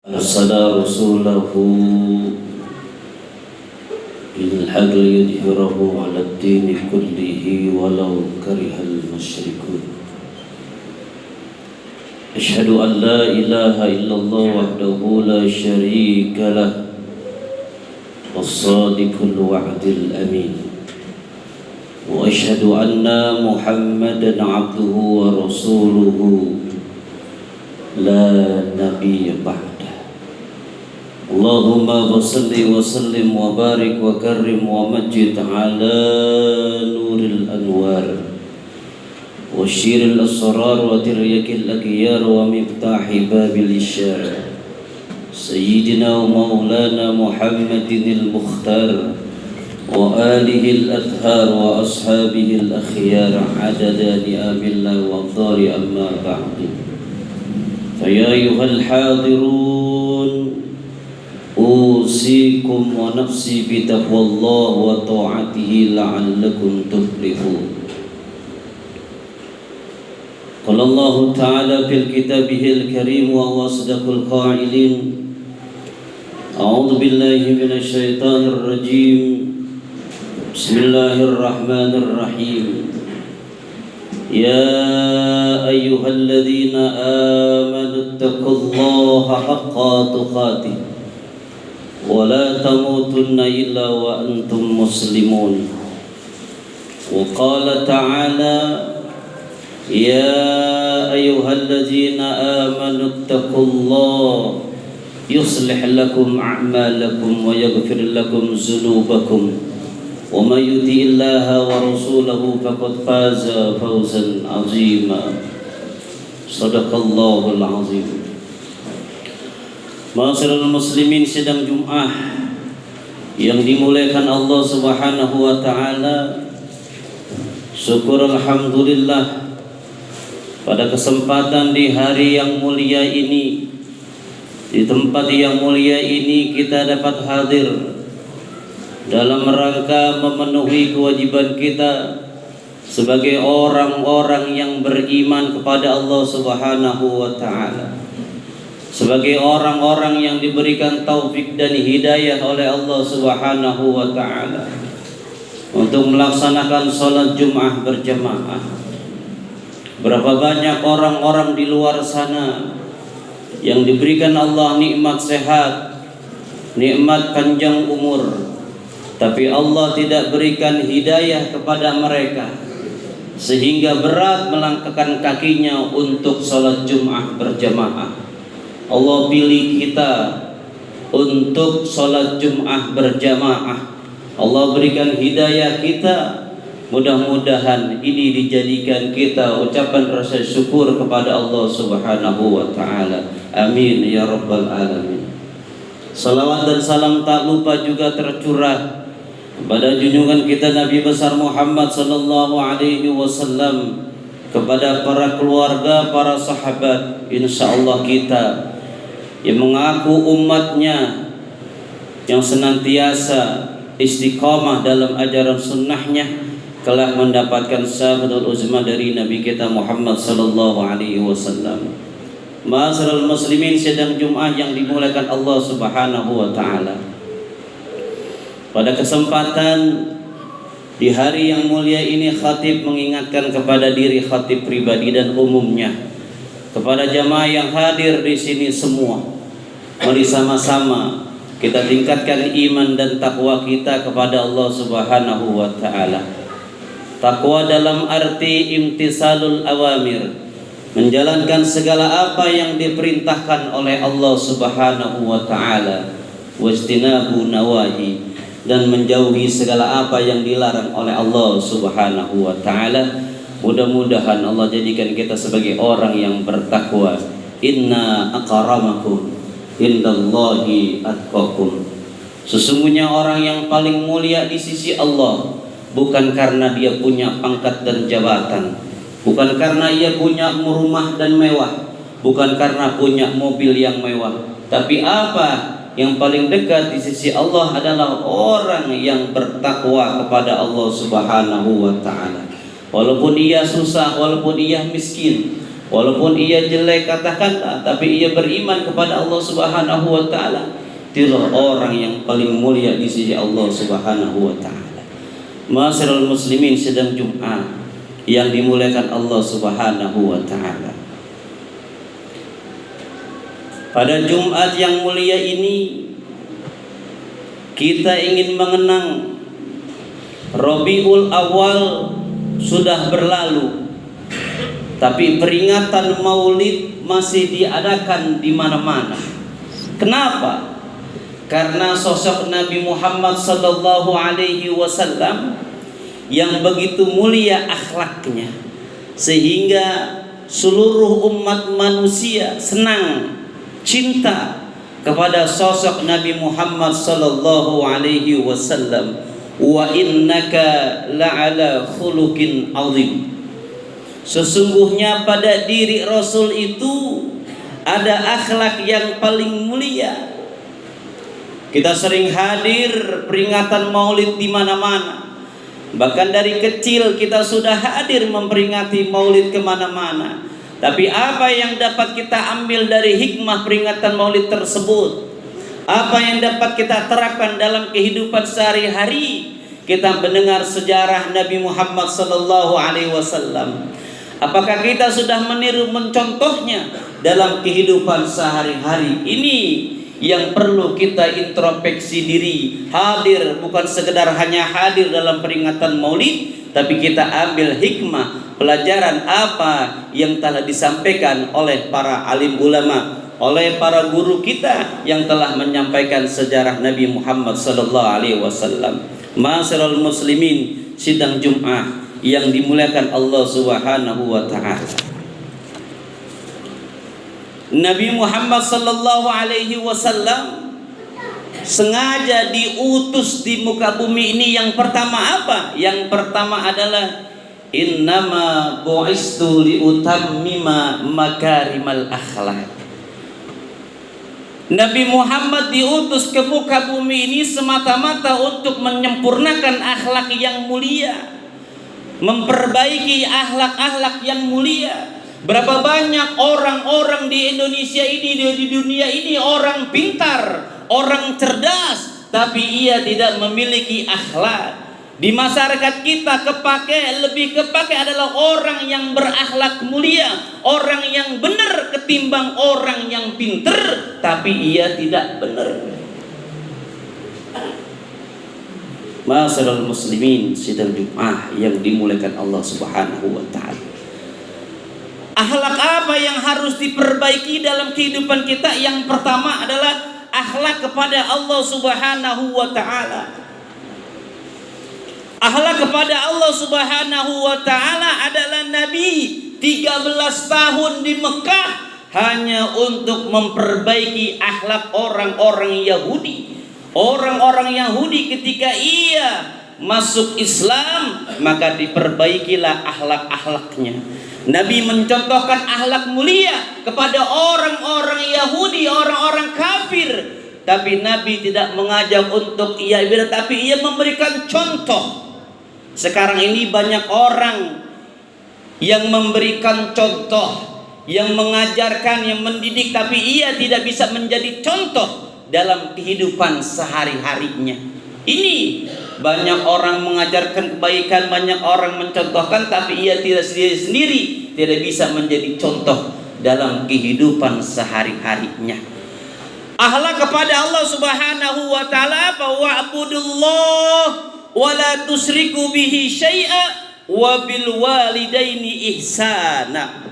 أرسل رسوله بالحق ليظهره على الدين كله ولو كره المشركون. أشهد أن لا إله إلا الله وحده لا شريك له الصادق الوعد الأمين، وأشهد أن محمدا عبده ورسوله لا نبي بعده. اللهم صل وسلم وبارك وكرم ومجد على نور الأنوار وشير الأسرار وتريك الأخيار ومفتاح باب الإشار سيدنا ومولانا محمد المختار وآله الأطهار وأصحابه الأخيار عدد نعم الله وأفضال. أما بعد، فيا أيها الحاضرون أوصيكم ونفسي بتقوى الله وطاعته لعلكم تفلحون. قال الله تعالى في كتابه الكريم وهو أصدق القائلين: أعوذ بالله من الشيطان الرجيم، بسم الله الرحمن الرحيم. يا أيها الذين آمنوا اتقوا الله حق تقاته ولا تموتن إلا وأنتم مسلمون. وقال تعالى: يا أيها الذين آمنوا اتقوا الله يصلح لكم أعمالكم ويغفر لكم ذنوبكم ومن يطع الله ورسوله فقد فاز فوزا عظيما. صدق الله العظيم. Ma'asyiral muslimin, sidang Jum'ah yang dimuliakan Allah Subhanahu wa taala, syukur alhamdulillah pada kesempatan di hari yang mulia ini, di tempat yang mulia ini kita dapat hadir dalam rangka memenuhi kewajiban kita sebagai orang-orang yang beriman kepada Allah Subhanahu wa taala, sebagai orang-orang yang diberikan taufik dan hidayah oleh Allah Subhanahu wa taala untuk melaksanakan salat Jumat berjamaah. Berapa banyak orang-orang di luar sana yang diberikan Allah nikmat sehat, nikmat panjang umur, tapi Allah tidak berikan hidayah kepada mereka sehingga berat melangkahkan kakinya untuk salat Jumat berjamaah. Allah pilih kita untuk salat Jumat berjamaah. Allah berikan hidayah kita. Mudah-mudahan ini dijadikan kita ucapan rasa syukur kepada Allah Subhanahu wa taala. Amin ya rabbal alamin. Salawat dan salam tak lupa juga tercurah kepada junjungan kita Nabi besar Muhammad sallallahu alaihi wasallam, kepada para keluarga, para sahabat, insyaallah kita yang mengaku umatnya yang senantiasa istiqamah dalam ajaran sunnahnya telah mendapatkan syafatul uzma dari Nabi kita Muhammad sallallahu alaihi wasallam. Ma'asyiral muslimin, sidang Jumat yang dimuliakan Allah Subhanahu wa taala. Pada kesempatan di hari yang mulia ini, khatib mengingatkan kepada diri khatib pribadi dan umumnya, kepada jamaah yang hadir di sini semua, mari sama-sama kita tingkatkan iman dan takwa kita kepada Allah Subhanahu wa taala. Takwa dalam arti imtisalul awamir, menjalankan segala apa yang diperintahkan oleh Allah Subhanahu wa taala, wajtinabu nawahi, dan menjauhi segala apa yang dilarang oleh Allah Subhanahu wa taala. Mudah-mudahan Allah jadikan kita sebagai orang yang bertakwa. Inna akramakum indallahi atqakum. Sesungguhnya orang yang paling mulia di sisi Allah bukan karena dia punya pangkat dan jabatan, bukan karena ia punya rumah dan mewah, bukan karena punya mobil yang mewah, tapi apa yang paling dekat di sisi Allah adalah orang yang bertakwa kepada Allah Subhanahu wa taala. Walaupun ia susah, walaupun ia miskin, Walaupun ia jelek katakanlah, tapi ia beriman kepada Allah Subhanahu wa taala, itulah orang yang paling mulia di sisi Allah Subhanahu wa taala. Ma'asyiral muslimin, sedang Jumat yang dimuliakan Allah Subhanahu wa taala. Pada Jumat yang mulia ini kita ingin mengenang Rabiul Awal sudah berlalu, tapi peringatan Maulid masih diadakan di mana-mana. Kenapa? Karena sosok Nabi Muhammad sallallahu alaihi wasallam yang begitu mulia akhlaknya, sehingga seluruh umat manusia senang, cinta kepada sosok Nabi Muhammad sallallahu alaihi wasallam. Wa innaka la'ala khuluqin azim. Sesungguhnya pada diri Rasul itu ada akhlak yang paling mulia. Kita sering hadir peringatan Maulid di mana-mana. Bahkan dari kecil kita sudah hadir memperingati Maulid kemana-mana. Tapi apa yang dapat kita ambil dari hikmah peringatan Maulid tersebut? Apa yang dapat kita terapkan dalam kehidupan sehari-hari? Kita mendengar sejarah Nabi Muhammad sallallahu alaihi wasallam. Apakah kita sudah meniru mencontohnya dalam kehidupan sehari-hari? Ini yang perlu kita introspeksi diri. Hadir bukan sekedar hanya hadir dalam peringatan Maulid, tapi kita ambil hikmah, pelajaran apa yang telah disampaikan oleh para alim ulama, oleh para guru kita yang telah menyampaikan sejarah Nabi Muhammad sallallahu alaihi wasallam. Ma'asyiral muslimin, sidang Jumat yang dimuliakan Allah Subhanahu wa taala. Nabi Muhammad sallallahu alaihi wasallam sengaja diutus di muka bumi ini. Yang pertama apa? Yang pertama adalah innama bu'istu liutammima makarimal akhlak. Nabi Muhammad diutus ke muka bumi ini semata-mata untuk menyempurnakan akhlak yang mulia, memperbaiki akhlak-akhlak yang mulia. Berapa banyak orang-orang di Indonesia ini, di dunia ini, orang pintar, orang cerdas, tapi ia tidak memiliki akhlak. Di masyarakat kita lebih kepake adalah orang yang berakhlak mulia, orang yang benar ketimbang orang yang pintar tapi ia tidak benar. Ma'asyiral muslimin, sidang Jumat yang dimuliakan Allah Subhanahu wa taala. Akhlak apa yang harus diperbaiki dalam kehidupan kita? Yang pertama adalah akhlak kepada Allah Subhanahu wa taala. Akhlak kepada Allah Subhanahu wa taala adalah Nabi 13 tahun di Mekah hanya untuk memperbaiki akhlak orang-orang Yahudi. Orang-orang Yahudi ketika ia masuk Islam, maka diperbaikilah akhlak-akhlaknya. Nabi mencontohkan akhlak mulia kepada orang-orang Yahudi, orang-orang kafir. Tapi Nabi tidak mengajak untuk ia ibadah, tapi ia memberikan contoh. Sekarang ini banyak orang yang memberikan contoh, yang mengajarkan, yang mendidik, tapi ia tidak bisa menjadi contoh dalam kehidupan sehari-harinya. Ini banyak orang mengajarkan kebaikan, banyak orang mencontohkan, tapi ia tidak sendiri tidak bisa menjadi contoh dalam kehidupan sehari-harinya. Akhlak kepada Allah Subhanahu wa taala, wa'budullah wa la tusyriku bihi syai'a wa bil walidaini ihsana.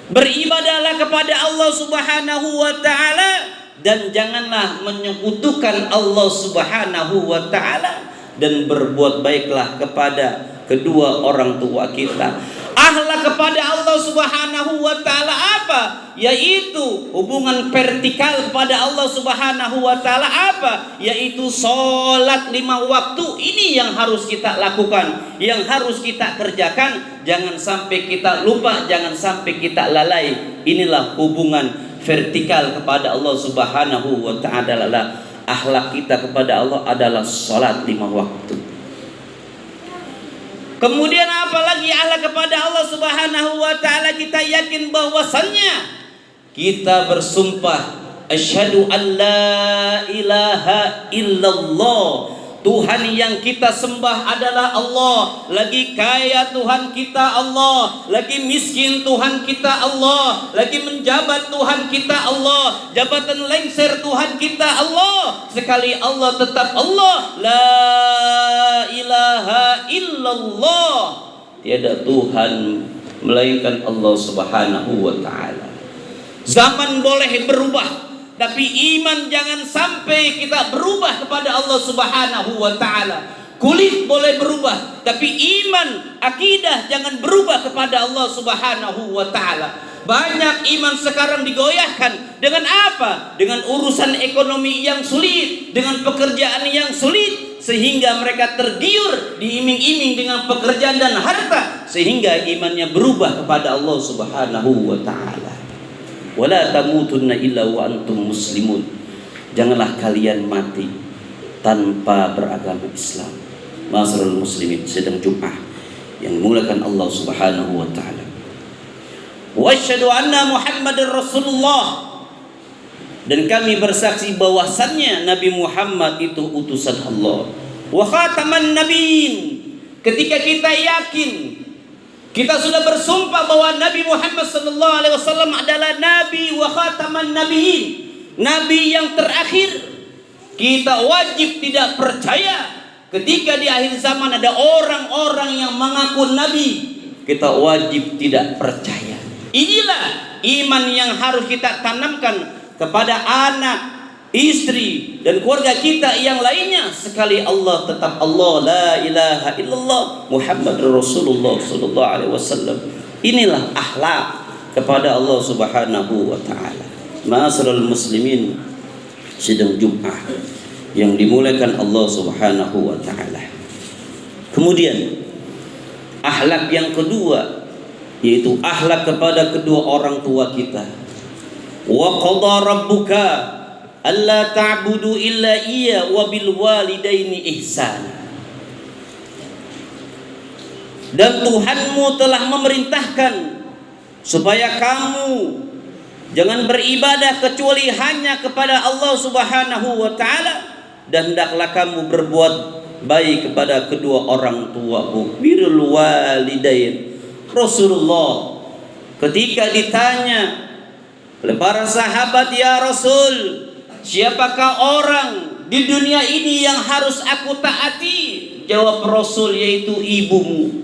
Beribadahlah kepada Allah Subhanahu wa taala dan janganlah menyekutukan Allah Subhanahu wa taala, dan berbuat baiklah kepada kedua orang tua kita. Akhlak kepada Allah Subhanahu wa taala apa? Yaitu hubungan vertikal kepada Allah Subhanahu wa taala apa? Yaitu sholat 5 waktu. Ini yang harus kita lakukan, yang harus kita kerjakan. Jangan sampai kita lupa, jangan sampai kita lalai. Inilah hubungan vertikal kepada Allah Subhanahu wa taala. Akhlak kita kepada Allah adalah sholat 5 waktu. Kemudian apalagi Allah kepada Allah Subhanahu wa taala kita yakin bahwasannya kita bersumpah asyhadu an la ilaha illallah, Tuhan yang kita sembah adalah Allah. Lagi kaya Tuhan kita Allah, lagi miskin Tuhan kita Allah, lagi menjabat Tuhan kita Allah, jabatan lengser Tuhan kita Allah. Sekali Allah tetap Allah, la ilaha illallah, tiada Tuhan melainkan Allah Subhanahu wa taala. Zaman boleh berubah, tapi iman jangan sampai kita berubah kepada Allah Subhanahu wa taala. Kulit boleh berubah, tapi iman, akidah jangan berubah kepada Allah Subhanahu wa taala. Banyak iman sekarang digoyahkan dengan apa? Dengan urusan ekonomi yang sulit, dengan pekerjaan yang sulit, sehingga mereka tergiur, diiming-iming dengan pekerjaan dan harta, sehingga imannya berubah kepada Allah Subhanahu wa taala. Wala tamutunna illa wa antum muslimun. Janganlah kalian mati tanpa beragama Islam. Ma'asyiral muslimin, sedang Jumat yang dimuliakan Allah Subhanahu wa taala. Wa asyhadu anna Muhammadar Rasulullah, dan kami bersaksi bahwasannya Nabi Muhammad itu utusan Allah. Wa khataman nabiyyin, ketika kita yakin, kita sudah bersumpah bahwa Nabi Muhammad sallallahu alaihi wasallam adalah nabi wa khataman nabiyyin, nabi yang terakhir. Kita wajib tidak percaya ketika di akhir zaman ada orang-orang yang mengaku nabi. Kita wajib tidak percaya. Inilah iman yang harus kita tanamkan kepada anak, istri, dan keluarga kita yang lainnya. Sekali Allah tetap Allah, la ilaha illallah Muhammadur Rasulullah sallallahu alaihi wasallam. Inilah akhlak kepada Allah Subhanahu wa taala. Ma'asyiral muslimin, sidang Jumat yang dimuliakan Allah Subhanahu wa taala. Kemudian akhlak yang kedua yaitu akhlak kepada kedua orang tua kita. Wa qadha rabbuka alla ta'budu illa iya wa bil walidaini ihsana. Dan Tuhanmu telah memerintahkan supaya kamu jangan beribadah kecuali hanya kepada Allah Subhanahu wa taala, dan hendaklah kamu berbuat baik kepada kedua orang tuamu. Birrul walidain. Rasulullah ketika ditanya oleh para sahabat, ya Rasul, siapakah orang di dunia ini yang harus aku taati? Jawab Rasul, yaitu ibumu.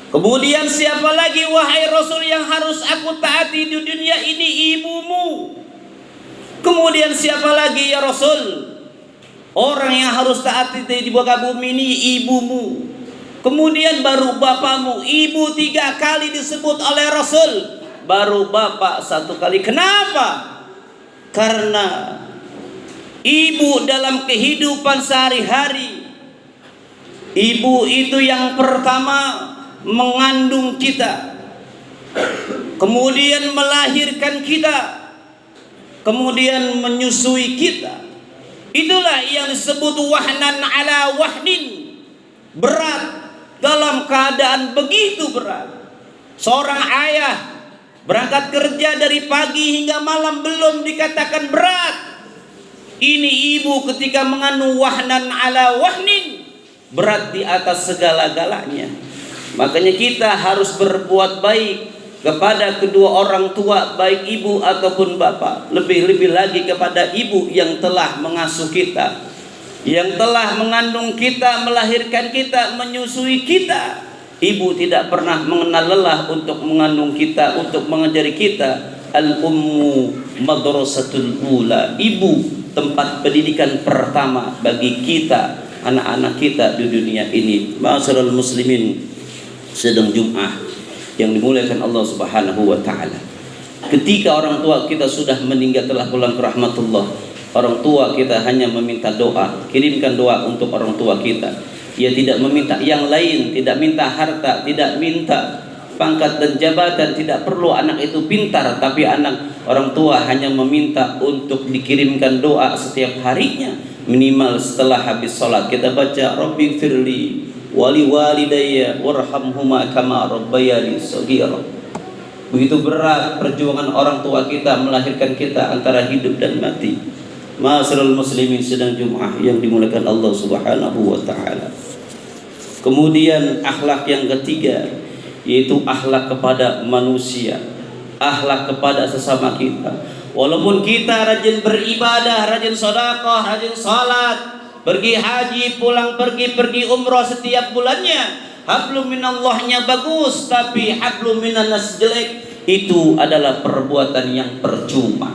Kemudian siapa lagi wahai Rasul yang harus aku taati di dunia ini? Ibumu. Kemudian siapa lagi ya Rasul? Orang yang harus taati di muka bumi ini ibumu. Kemudian baru bapamu. Ibu 3 kali disebut oleh Rasul, baru bapak 1 kali. Kenapa? Karena ibu dalam kehidupan sehari-hari, ibu itu yang pertama mengandung kita, kemudian melahirkan kita, kemudian menyusui kita. Itulah yang disebut wahnan ala wahnin, berat dalam keadaan begitu berat. Seorang ayah berangkat kerja dari pagi hingga malam belum dikatakan berat. Ini ibu ketika mengandung wahnan ala wahnin, berat di atas segala-galanya. Makanya kita harus berbuat baik kepada kedua orang tua, baik ibu ataupun bapak. Lebih-lebih lagi kepada ibu yang telah mengasuh kita, yang telah mengandung kita, melahirkan kita, menyusui kita. Ibu tidak pernah mengenal lelah untuk mengandung kita, untuk mengajari kita. Al-ummu madrasatul ula. Ibu tempat pendidikan pertama bagi kita, anak-anak kita di dunia ini. Ma'asyiral muslimin, sedang Jumat yang dimuliakan Allah Subhanahu wa taala. Ketika orang tua kita sudah meninggal, telah pulang ke rahmatullah, orang tua kita hanya meminta doa. Kirimkan doa untuk orang tua kita. Ia tidak meminta yang lain, tidak minta harta, tidak minta pangkat dan jabatan, tidak perlu anak itu pintar, tapi orang tua hanya meminta untuk dikirimkan doa setiap harinya. Minimal setelah habis sholat kita baca Rabbi firli waliwalidayya warhamhuma kama rabbayani shaghira. Begitu berat perjuangan orang tua kita melahirkan kita antara hidup dan mati. Ma'asyiral muslimin sedang Jumat yang dimuliakan Allah Subhanahu wa taala. Kemudian akhlak yang ketiga yaitu akhlak kepada manusia, akhlak kepada sesama kita. Walaupun kita rajin beribadah, rajin sedekah, rajin salat, pergi haji, pulang pergi umrah setiap bulannya, hablum minallahnya bagus, tapi hablum minannas jelek, itu adalah perbuatan yang percuma.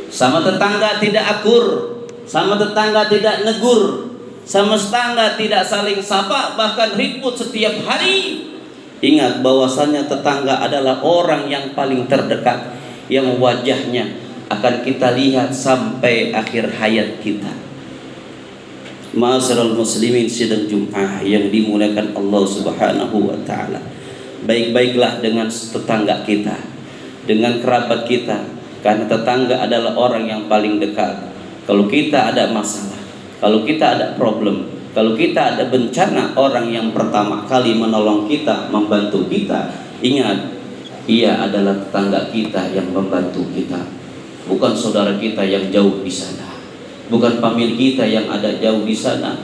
Sama tetangga tidak akur, sama tetangga tidak negur, sama tetangga tidak saling sapa, bahkan ribut setiap hari. Ingat bahwasannya tetangga adalah orang yang paling terdekat, yang wajahnya akan kita lihat sampai akhir hayat kita. Ma'asyiral muslimin sidang Jumat yang dimuliakan Allah Subhanahu wa taala. Baik-baiklah dengan tetangga kita, dengan kerabat kita, karena tetangga adalah orang yang paling dekat. Kalau kita ada masalah, kalau kita ada problem, kalau kita ada bencana, orang yang pertama kali menolong kita, membantu kita, ingat, ia adalah tetangga kita yang membantu kita, bukan saudara kita yang jauh di sana, bukan pemilik kita yang ada jauh di sana,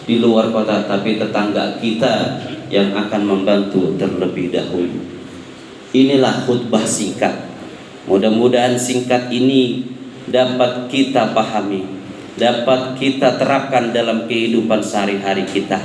di luar kota, tapi tetangga kita yang akan membantu terlebih dahulu. Inilah khutbah singkat. Mudah-mudahan singkat ini dapat kita pahami, dapat kita terapkan dalam kehidupan sehari-hari kita.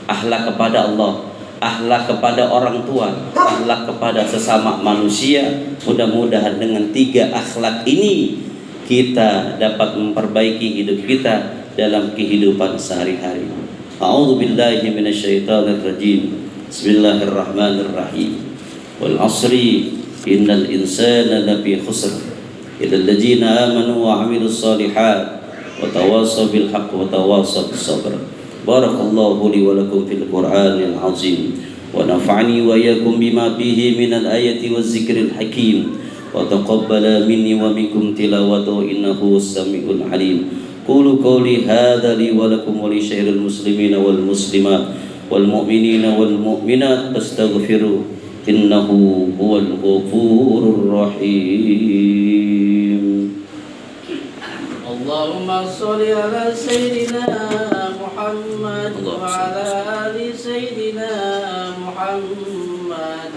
Akhlak kepada Allah, akhlak kepada orang tua, akhlak kepada sesama manusia. Mudah-mudahan dengan 3 akhlak ini kita dapat memperbaiki hidup kita dalam kehidupan sehari-hari. A'udzu billahi minasyaitonir rajim. Bismillahirrahmanirrahim. Wal 'ashri innal insana lafi khusr illal ladzina amanu wa 'amilus shalihat wa tawassaw bil haqq wa tawassaw bis sabr. Barakallahu li wa lakum fil Qur'anil 'azim wa nafa'ani wa iyyakum bima fihi minal ayati waz zikril hakim wa taqabbala minni wa minkum tilawatahu innahu was-sami'ul 'alim. Qulu qawli hadza li wa lakum wa li syairil muslimina wal muslimat wal mu'minina wal mu'minat astaghfiru innahu huwal ghafurur rahim. Allahumma sholli ala sayyidina Muhammad wa ala ali sayyidina Muhammad.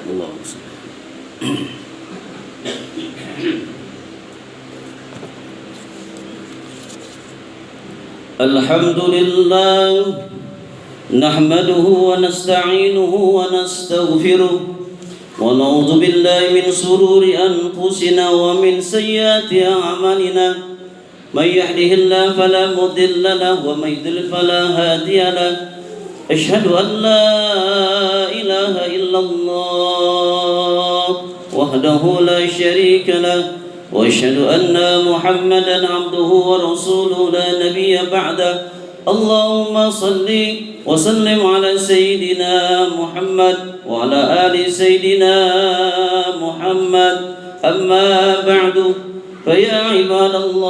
Alhamdulillah nahmaduhu wa nasta'inuhu wa nastaghfiruh wa na'udzu billahi min sururi anfusina wa min sayyiati a'malina. May yahdihillahu fala mudilla lahu wa may yudlil fala hadiya lahu. Asyhadu an la ilaha illallah wahdahu la syarika lahu wa asyhadu anna Muhammadan abduhu wa rasuluhu la nabiyya ba'da. Allahumma salli wa sallim ala sayyidina Muhammad wa ala ali sayyidina Muhammad. Amma ba'du, fa ya ibadallah,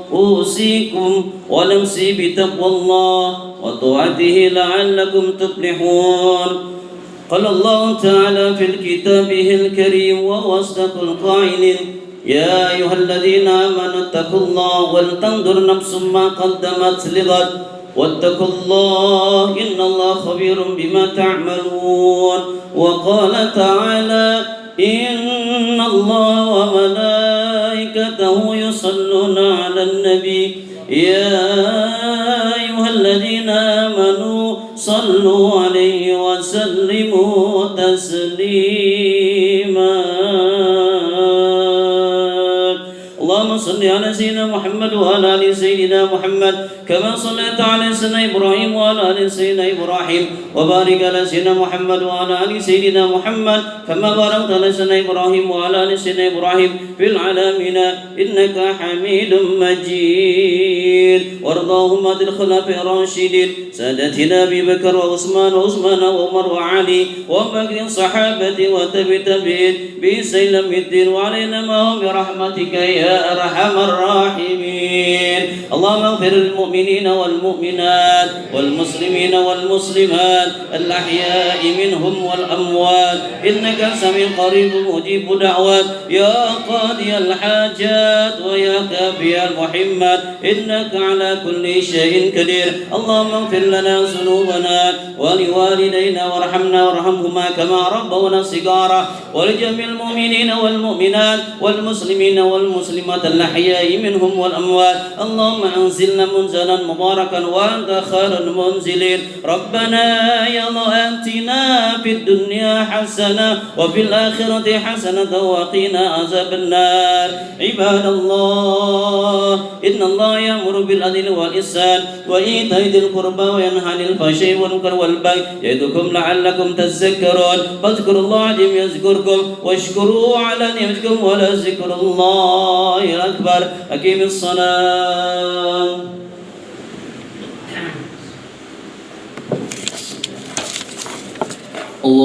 usikum wa nafsi bi taqwallah wa ta'atihi la'allakum tuflihun. قال الله تعالى في كتابه الكريم وهو أصدق القائلين يا أيها الذين آمنوا اتقوا الله ولتنظر نفس ما قدمت لغد واتقوا الله إن الله خبير بما تعملون. وقال تعالى إن الله وملائكته يصلون على النبي يا أيها الذين آمنوا صلوا عليه وسلموا تسليما. اللهم صل على سيدنا محمد وعلى آل سيدنا محمد كما صليت على سيدنا إبراهيم وعلى آل سيدنا إبراهيم وبارك على سيدنا محمد وعلى آل سيدنا محمد كما باركت على سيدنا إبراهيم وعلى آل سيدنا إبراهيم في العالمين إنك حميد مجيد. وارضاهم عن الخلفاء الراشدين سادتنا أبي بكر وعثمان وعمر وعلي وبقي الصحابة وتبت بإحسان إلى يوم الدين وعلينا معهم برحمتك يا يا أرحم الراحمين. اللهم اغفر للمؤمنين والمؤمنات والمسلمين والمسلمات الأحياء منهم والأموات إنك سميع قريب مجيب دعوات يا قاضي الحاجات ويا كافي المحمات إنك على كل شيء قدير. اللهم اغفر لنا ذنوبنا ولوالدينا وارحمنا وارحمهما كما ربونا صغارا ولجميع المؤمنين والمؤمنات والمسلمين والمسلمات الأحياء منهم والأموات. اللهم أنزلنا منزلا مباركا وأنت خير المنزلين. ربنا يا الله آتنا في الدنيا حسنة وفي الآخرة حسنة وقنا عذاب النار. عباد الله إن الله يأمر بالعدل والإحسان وإيتاء ذي القربى وينهى عن الفحشاء والمنكر والبغي يعظكم لعلكم تذكرون. فاذكروا الله العظيم يذكركم واشكروه على نعمتكم ولذكر الله أكبر. أقيموا الصلاة.